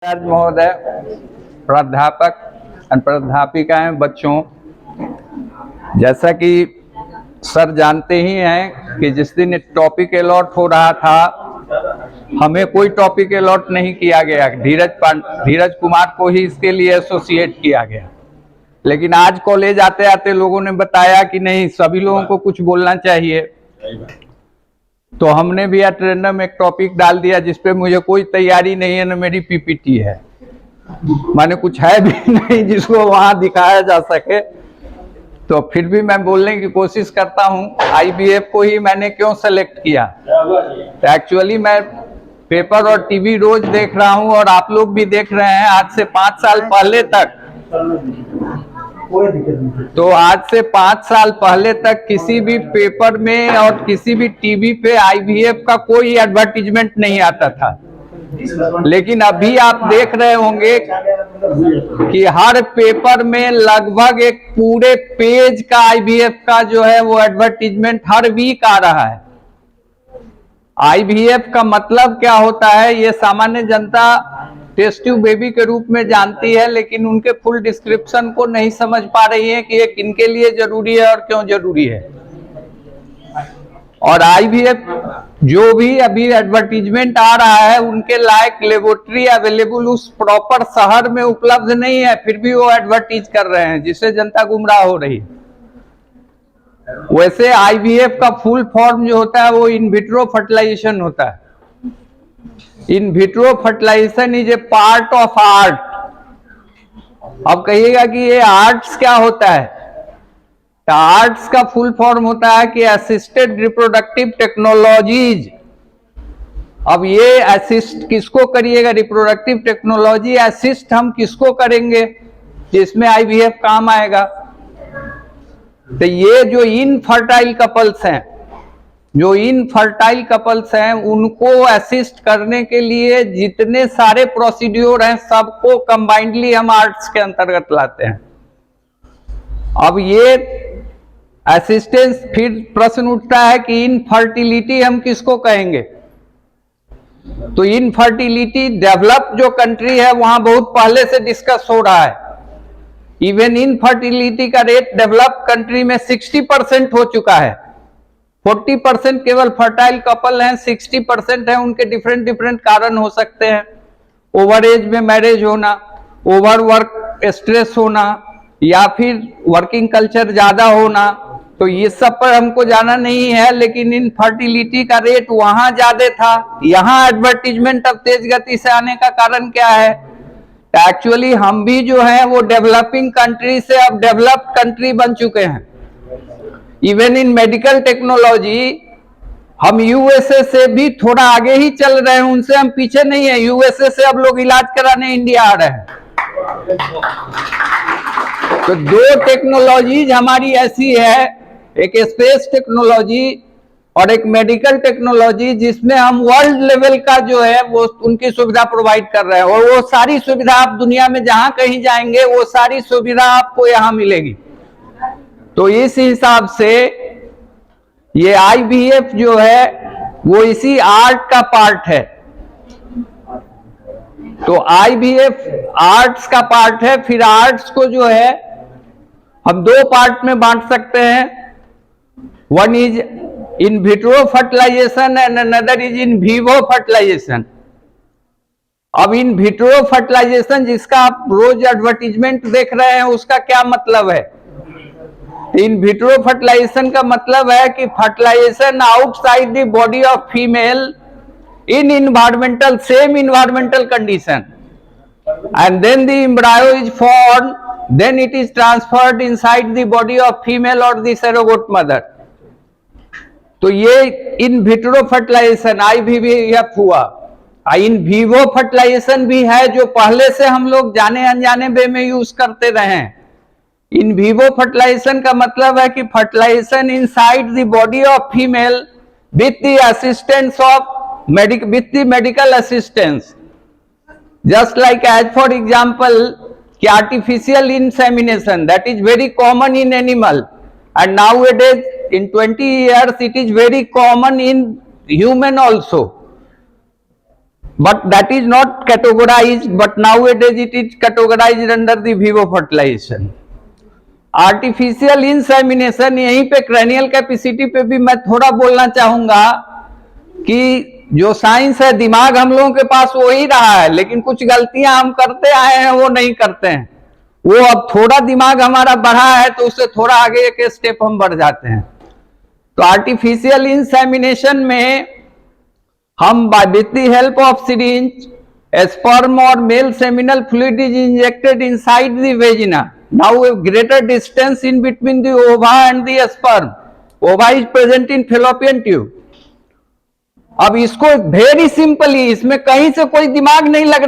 महोदय, प्राध्यापक और प्राध्यापिकाएं, बच्चों, जैसा कि सर जानते ही हैं कि जिस दिन टॉपिक अलॉट हो रहा था हमें कोई टॉपिक अलॉट नहीं किया गया। धीरज कुमार को ही इसके लिए एसोसिएट किया गया। लेकिन आज कॉलेज आते आते लोगों ने बताया कि नहीं, सभी लोगों को कुछ बोलना चाहिए, तो हमने भी एट रैंडम एक टॉपिक डाल दिया जिसपे मुझे कोई तैयारी नहीं है, न मेरी पीपीटी है, माने कुछ है भी नहीं जिसको वहां दिखाया जा सके। तो फिर भी मैं बोलने की कोशिश करता हूं। आईबीएफ को ही मैंने क्यों सेलेक्ट किया, तो एक्चुअली मैं पेपर और टीवी रोज देख रहा हूं और आप लोग भी देख रहे हैं। आज से 5 साल पहले तक, तो आज से 5 साल पहले तक किसी भी पेपर में और किसी भी टीवी पे आईवीएफ का कोई एडवर्टीजमेंट नहीं आता था। लेकिन अभी आप देख रहे होंगे कि हर पेपर में लगभग एक पूरे पेज का आईवीएफ का जो है वो एडवर्टीजमेंट हर वीक आ रहा है। आईवीएफ का मतलब क्या होता है ये सामान्य जनता टेस्ट ट्यूब बेबी के रूप में जानती है, लेकिन उनके फुल डिस्क्रिप्शन को नहीं समझ पा रही है कि ये किनके लिए जरूरी है और क्यों जरूरी है। और आईवीएफ जो भी अभी एडवर्टीजमेंट आ रहा है उनके लायक लेबोरेटरी अवेलेबल उस प्रॉपर शहर में उपलब्ध नहीं है, फिर भी वो एडवर्टीज कर रहे हैं, जिससे जनता गुमराह हो रही है। वैसे आईवीएफ का फुल फॉर्म जो होता है वो इन विट्रो फर्टिलाइजेशन होता है। In vitro fertilisation is a part of ART. अब कहिएगा कि ये आर्ट्स क्या होता है, तो आर्ट्स का फुल फॉर्म होता है कि असिस्टेड रिप्रोडक्टिव टेक्नोलॉजीज। अब ये असिस्ट किसको करिएगा, रिप्रोडक्टिव टेक्नोलॉजी असिस्ट हम किसको करेंगे जिसमें आईवीएफ काम आएगा। तो ये जो इनफर्टाइल कपल्स हैं, जो इनफर्टाइल कपल्स हैं, उनको असिस्ट करने के लिए जितने सारे प्रोसीड्योर हैं सबको कंबाइंडली हम आर्ट्स के अंतर्गत लाते हैं। अब ये असिस्टेंस, फिर प्रश्न उठता है कि इनफर्टिलिटी हम किसको कहेंगे। तो इनफर्टिलिटी डेवलप जो कंट्री है वहां बहुत पहले से डिस्कस हो रहा है। इवन इनफर्टिलिटी का रेट डेवलप कंट्री में 60% हो चुका है। 40% केवल फर्टाइल कपल हैं, 60% है उनके डिफरेंट कारण हो सकते हैं। ओवर एज में मैरिज होना, ओवर वर्क स्ट्रेस होना, या फिर वर्किंग कल्चर ज्यादा होना, तो ये सब पर हमको जाना नहीं है। लेकिन इनफर्टिलिटी का रेट वहां ज्यादा था, यहाँ एडवर्टीजमेंट अब तेज गति से आने का कारण क्या है। एक्चुअली हम भी जो है वो डेवलपिंग कंट्री से अब डेवलप्ड कंट्री बन चुके हैं। इवन इन मेडिकल टेक्नोलॉजी हम यूएसए से भी थोड़ा आगे ही चल रहे हैं, उनसे हम पीछे नहीं है। यूएसए से अब लोग इलाज कराने इंडिया आ रहे हैं। तो 2 टेक्नोलॉजीज हमारी ऐसी है, एक स्पेस टेक्नोलॉजी और एक मेडिकल टेक्नोलॉजी, जिसमें हम वर्ल्ड लेवल का जो है वो उनकी सुविधा प्रोवाइड कर रहे हैं। और वो सारी सुविधा आप दुनिया में जहां कहीं जाएंगे वो सारी सुविधा आपको यहां मिलेगी। तो इस हिसाब से ये आईवीएफ जो है वो इसी आर्ट का पार्ट है। तो आईवीएफ आर्ट्स का पार्ट है। फिर आर्ट्स को जो है हम 2 पार्ट में बांट सकते हैं। One is in vitro fertilisation and another is in vivo fertilisation. अब इन विट्रो फर्टिलाइजेशन जिसका आप रोज एडवर्टीजमेंट देख रहे हैं उसका क्या मतलब है। इन विट्रो फर्टिलाइजेशन का मतलब है कि fertilisation outside the body of female in environmental same environmental condition, and then the embryo is form, then it is transferred inside the body of female और द सरोगेट मदर। तो ये इन vitro fertilisation IVF हुआ। इन vivo fertilisation भी है जो पहले से हम लोग जाने अनजाने वे में यूज करते रहे हैं। इन विवो फर्टिलाइजेशन का मतलब है कि fertilization inside the body of female with the assistance of medical assistance, just like as for example कि artificial insemination that is very common in animal and nowadays in 20 years it is very common in human also. but that is not categorized, but nowadays it is categorized under the vivo fertilization. Artificial insemination, यहीं पे cranial capacity पे भी मैं थोड़ा बोलना चाहूंगा कि जो साइंस है, दिमाग हम लोगों के पास वो ही रहा है, लेकिन कुछ गलतियां हम करते आए हैं वो नहीं करते हैं। वो अब थोड़ा दिमाग हमारा बढ़ा है तो उससे थोड़ा आगे एक स्टेप हम बढ़ जाते हैं। तो आर्टिफिशियल इंसेमिनेशन में हम with the help of syringe sperm और male seminal fluid is injected inside the vagina. Now a greater distance in between the ova and the sperm. Ova is present in fallopian tube. अब इसको very simply, इसमें कहीं से कोई दिमाग नहीं लग रहा।